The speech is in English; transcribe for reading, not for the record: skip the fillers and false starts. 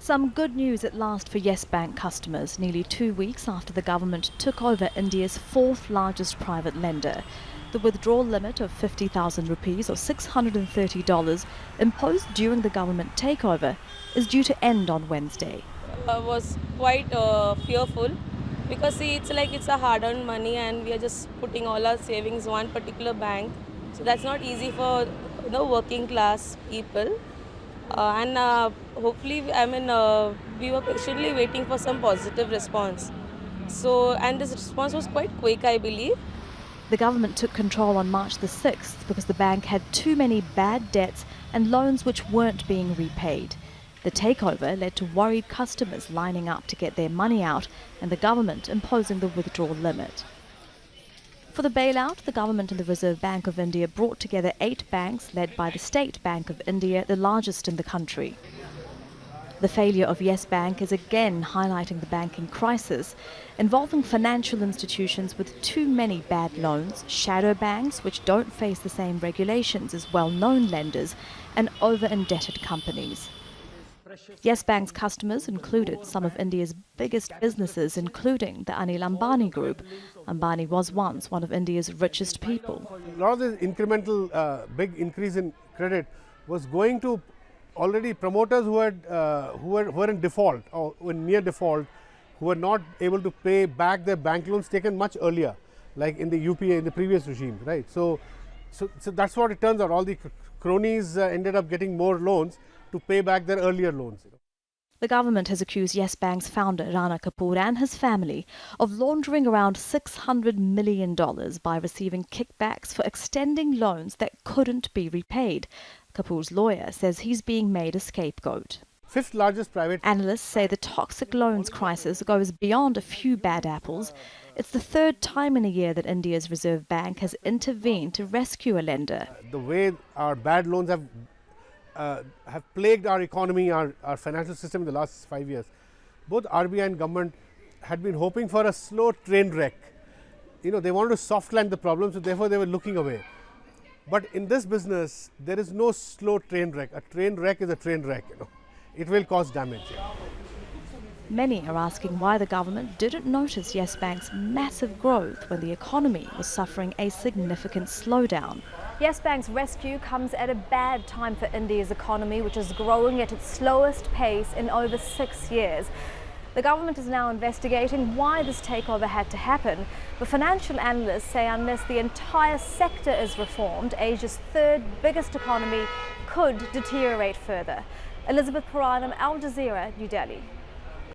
Some good news at last for Yes Bank customers, nearly 2 weeks after the government took over India's fourth largest private lender. The withdrawal limit of 50,000 rupees or $630 imposed during the government takeover is due to end on Wednesday. I was quite fearful because see, it's a hard-earned money and we are just putting all our savings in one particular bank. So that's not easy for working class people. And hopefully, we were patiently waiting for some positive response. So, and this response was quite quick, I believe. The government took control on March the 6th because the bank had too many bad debts and loans which weren't being repaid. The takeover led to worried customers lining up to get their money out and the government imposing the withdrawal limit. For the bailout, the government and the Reserve Bank of India brought together 8 banks led by the State Bank of India, the largest in the country. The failure of Yes Bank is again highlighting the banking crisis, involving financial institutions with too many bad loans, shadow banks which don't face the same regulations as well-known lenders, and over-indebted companies. Yes Bank's customers included some of India's biggest businesses, including the Anil Ambani Group. Ambani was once one of India's richest people. A lot of the incremental big increase in credit was going to already promoters who were in default or were near default, who were not able to pay back their bank loans taken much earlier, like in the UPA in the previous regime, right? So that's what it turns out. All the cronies ended up getting more loans to pay back their earlier loans. The government has accused Yes Bank's founder Rana Kapoor and his family of laundering around $600 million by receiving kickbacks for extending loans that couldn't be repaid. Kapoor's lawyer says he's being made a scapegoat. Fifth largest private. Analysts say the toxic loans crisis goes beyond a few bad apples. It's the third time in a year that India's Reserve Bank has intervened to rescue a lender. The way our bad loans have plagued our economy, our financial system in the last 5 years. Both RBI and government had been hoping for a slow train wreck. They wanted to soft land the problem, so therefore they were looking away. But in this business, there is no slow train wreck. A train wreck is a train wreck. It will cause damage. Many are asking why the government didn't notice Yes Bank's massive growth when the economy was suffering a significant slowdown. Yes Bank's rescue comes at a bad time for India's economy, which is growing at its slowest pace in over 6 years. The government is now investigating why this takeover had to happen, but financial analysts say unless the entire sector is reformed, Asia's third biggest economy could deteriorate further. Elizabeth Puranam, Al Jazeera, New Delhi.